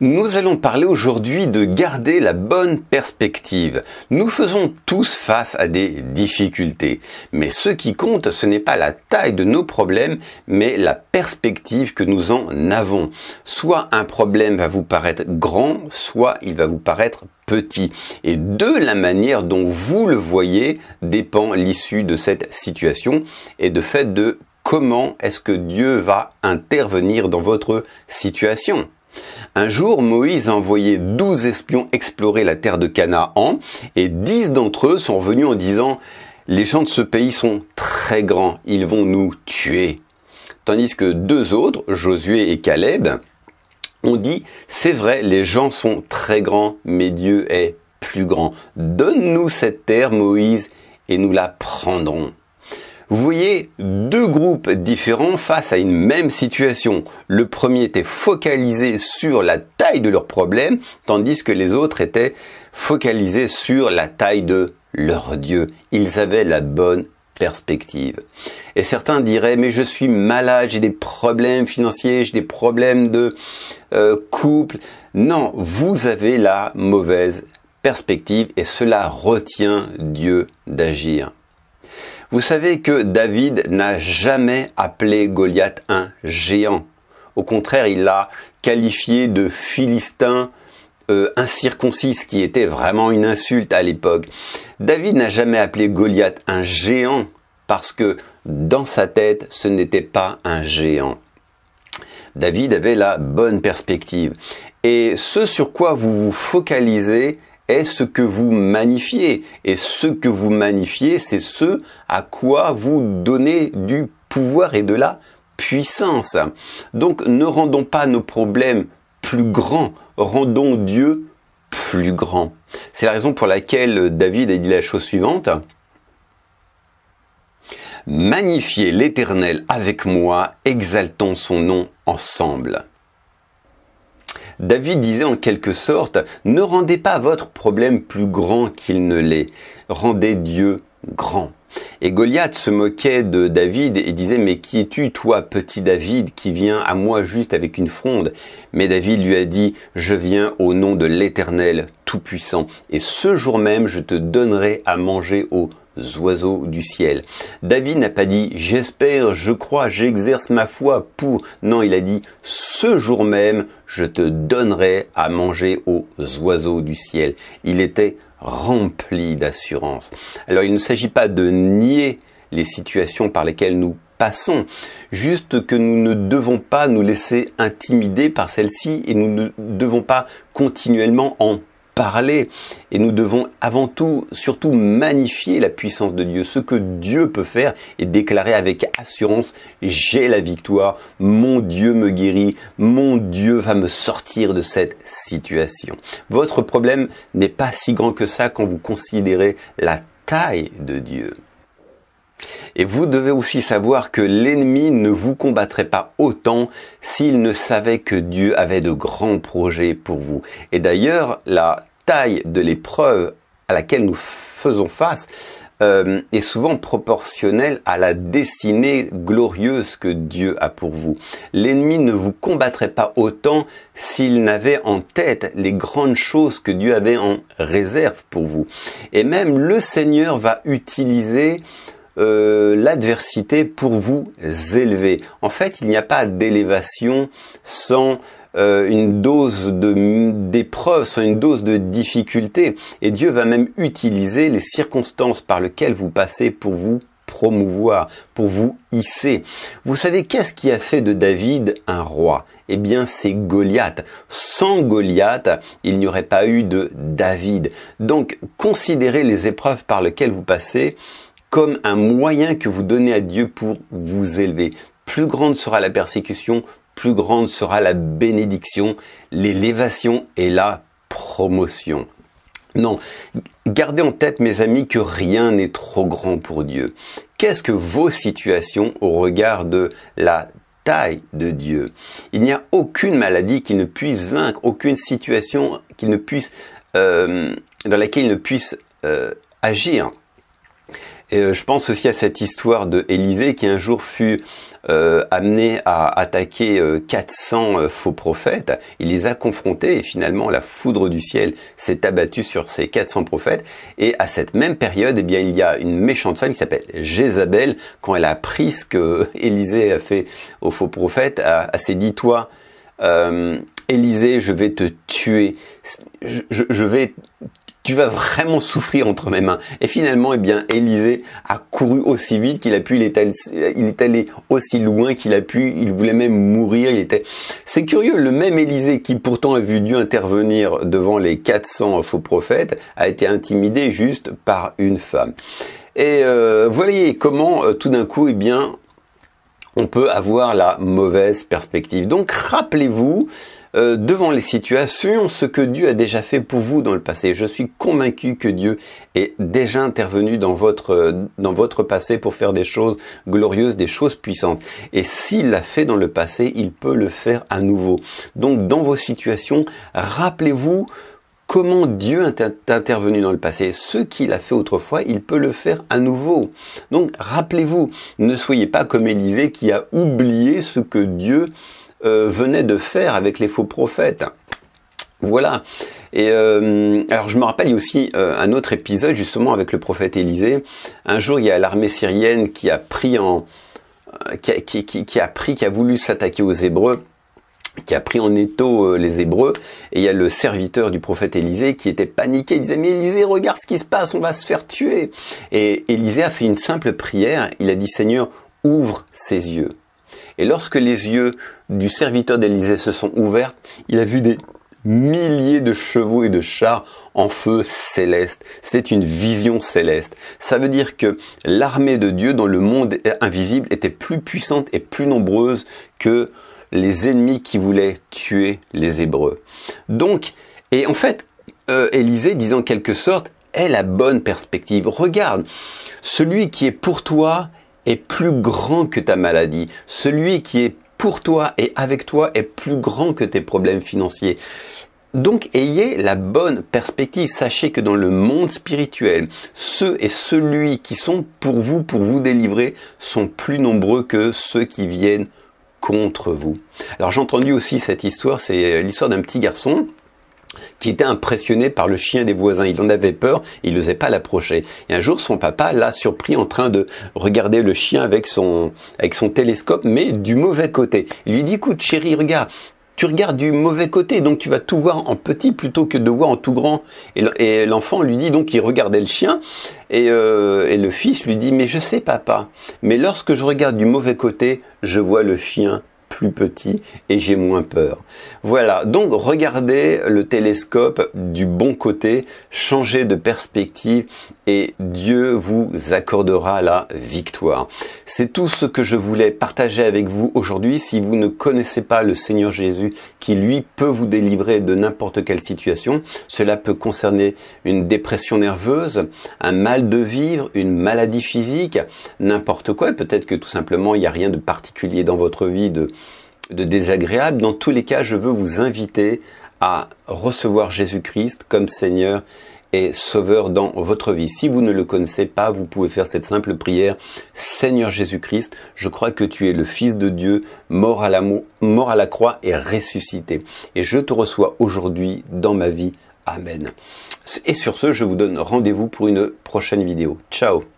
Nous allons parler aujourd'hui de garder la bonne perspective. Nous faisons tous face à des difficultés. Mais ce qui compte, ce n'est pas la taille de nos problèmes, mais la perspective que nous en avons. Soit un problème va vous paraître grand, soit il va vous paraître petit. Et de la manière dont vous le voyez dépend l'issue de cette situation et de fait de comment est-ce que Dieu va intervenir dans votre situation. Un jour, Moïse a envoyé 12 espions explorer la terre de Canaan et 10 d'entre eux sont revenus en disant « Les gens de ce pays sont très grands, ils vont nous tuer ». Tandis que 2 autres, Josué et Caleb, ont dit « C'est vrai, les gens sont très grands, mais Dieu est plus grand. Donne-nous cette terre, Moïse, et nous la prendrons ». Vous voyez 2 groupes différents face à une même situation. Le premier était focalisé sur la taille de leur problème, tandis que les autres étaient focalisés sur la taille de leur Dieu. Ils avaient la bonne perspective. Et certains diraient, mais je suis malade, j'ai des problèmes financiers, j'ai des problèmes de couple. Non, vous avez la mauvaise perspective et cela retient Dieu d'agir. Vous savez que David n'a jamais appelé Goliath un géant. Au contraire, il l'a qualifié de Philistin incirconcis, ce qui était vraiment une insulte à l'époque. David n'a jamais appelé Goliath un géant parce que dans sa tête, ce n'était pas un géant. David avait la bonne perspective. Et ce sur quoi vous vous focalisez est ce que vous magnifiez. Et ce que vous magnifiez, c'est ce à quoi vous donnez du pouvoir et de la puissance. Donc ne rendons pas nos problèmes plus grands, rendons Dieu plus grand. C'est la raison pour laquelle David a dit la chose suivante. Magnifiez l'Éternel avec moi, exaltons son nom ensemble. David disait en quelque sorte, ne rendez pas votre problème plus grand qu'il ne l'est, rendez Dieu grand. Et Goliath se moquait de David et disait, mais qui es-tu toi, petit David, qui viens à moi juste avec une fronde? Mais David lui a dit, je viens au nom de l'Éternel Tout-Puissant, et ce jour même je te donnerai à manger aux oiseaux du ciel. David n'a pas dit, j'espère, je crois, j'exerce ma foi pour... Non, il a dit, ce jour même, je te donnerai à manger aux oiseaux du ciel. Il était rempli d'assurance. Alors, il ne s'agit pas de nier les situations par lesquelles nous passons, juste que nous ne devons pas nous laisser intimider par celles-ci et nous ne devons pas continuellement en parler et nous devons avant tout, surtout magnifier la puissance de Dieu, ce que Dieu peut faire et déclarer avec assurance, j'ai la victoire, mon Dieu me guérit, mon Dieu va me sortir de cette situation. Votre problème n'est pas si grand que ça quand vous considérez la taille de Dieu. Et vous devez aussi savoir que l'ennemi ne vous combattrait pas autant s'il ne savait que Dieu avait de grands projets pour vous. Et d'ailleurs, la taille de l'épreuve à laquelle nous faisons face est souvent proportionnelle à la destinée glorieuse que Dieu a pour vous. L'ennemi ne vous combattrait pas autant s'il n'avait en tête les grandes choses que Dieu avait en réserve pour vous. Et même le Seigneur va utiliser l'adversité pour vous élever. En fait, il n'y a pas d'élévation sans une dose d'épreuve, sans une dose de difficulté. Et Dieu va même utiliser les circonstances par lesquelles vous passez pour vous promouvoir, pour vous hisser. Vous savez, qu'est-ce qui a fait de David un roi? Eh bien, c'est Goliath. Sans Goliath, il n'y aurait pas eu de David. Donc, considérez les épreuves par lesquelles vous passez comme un moyen que vous donnez à Dieu pour vous élever. Plus grande sera la persécution, plus grande sera la bénédiction, l'élévation et la promotion. Non, gardez en tête, mes amis, que rien n'est trop grand pour Dieu. Qu'est-ce que vos situations au regard de la taille de Dieu? Il n'y a aucune maladie qui ne puisse vaincre, aucune situation qui ne puisse, dans laquelle il ne puisse agir. Et je pense aussi à cette histoire de Élisée qui un jour fut amené à attaquer 400 faux prophètes. Il les a confrontés et finalement la foudre du ciel s'est abattue sur ces 400 prophètes. Et à cette même période, eh bien, il y a une méchante femme qui s'appelle Jézabel. Quand elle a appris ce que Élisée a fait aux faux prophètes, elle s'est dit, toi, Élisée, je vais te tuer. Tu vas vraiment souffrir entre mes mains. Et finalement, eh bien, Élisée a couru aussi vite qu'il a pu. Il est allé aussi loin qu'il a pu. Il voulait même mourir. C'est curieux. Le même Élisée qui pourtant a vu Dieu intervenir devant les 400 faux prophètes a été intimidé juste par une femme. Et voyez comment tout d'un coup, eh bien, on peut avoir la mauvaise perspective. Donc, rappelez-vous, devant les situations, ce que Dieu a déjà fait pour vous dans le passé. Je suis convaincu que Dieu est déjà intervenu dans votre passé pour faire des choses glorieuses, des choses puissantes. Et s'il l'a fait dans le passé, il peut le faire à nouveau. Donc, dans vos situations, rappelez-vous comment Dieu est intervenu dans le passé. Ce qu'il a fait autrefois, il peut le faire à nouveau. Donc, rappelez-vous, ne soyez pas comme Élisée qui a oublié ce que Dieu venait de faire avec les faux prophètes. Voilà. Et alors je me rappelle, il y a aussi un autre épisode justement avec le prophète Élisée. Un jour, il y a l'armée syrienne qui a voulu s'attaquer aux Hébreux, qui a pris en étau les Hébreux, et il y a le serviteur du prophète Élisée qui était paniqué. Il disait, mais Élisée, regarde ce qui se passe, on va se faire tuer. Et Élisée a fait une simple prière. Il a dit, Seigneur, ouvre ses yeux. Et lorsque les yeux du serviteur d'Élisée se sont ouverts, il a vu des milliers de chevaux et de chars en feu céleste. C'était une vision céleste. Ça veut dire que l'armée de Dieu dans le monde invisible était plus puissante et plus nombreuse que les ennemis qui voulaient tuer les Hébreux. Donc, et en fait, Élisée disait en quelque sorte, est la bonne perspective. Regarde, celui qui est pour toi est plus grand que ta maladie. Celui qui est pour toi et avec toi est plus grand que tes problèmes financiers. Donc, ayez la bonne perspective. Sachez que dans le monde spirituel, ceux et celui qui sont pour vous délivrer, sont plus nombreux que ceux qui viennent contre vous. Alors, j'ai entendu aussi cette histoire, c'est l'histoire d'un petit garçon qui était impressionné par le chien des voisins. Il en avait peur, il n'osait pas l'approcher. Et un jour, son papa l'a surpris en train de regarder le chien avec son télescope, mais du mauvais côté. Il lui dit, écoute chérie, regarde, tu regardes du mauvais côté, donc tu vas tout voir en petit plutôt que de voir en tout grand. Et l'enfant lui dit, donc il regardait le chien, et le fils lui dit, mais je sais papa, mais lorsque je regarde du mauvais côté, je vois le chien plus petit et j'ai moins peur. Voilà, donc regardez le télescope du bon côté, changez de perspective et Dieu vous accordera la victoire. C'est tout ce que je voulais partager avec vous aujourd'hui. Si vous ne connaissez pas le Seigneur Jésus qui lui peut vous délivrer de n'importe quelle situation, cela peut concerner une dépression nerveuse, un mal de vivre, une maladie physique, n'importe quoi. Peut-être que tout simplement il n'y a rien de particulier dans votre vie de désagréable. Dans tous les cas, je veux vous inviter à recevoir Jésus-Christ comme Seigneur et Sauveur dans votre vie. Si vous ne le connaissez pas, vous pouvez faire cette simple prière. Seigneur Jésus-Christ, je crois que tu es le Fils de Dieu, mort à la croix et ressuscité. Et je te reçois aujourd'hui dans ma vie. Amen. Et sur ce, je vous donne rendez-vous pour une prochaine vidéo. Ciao!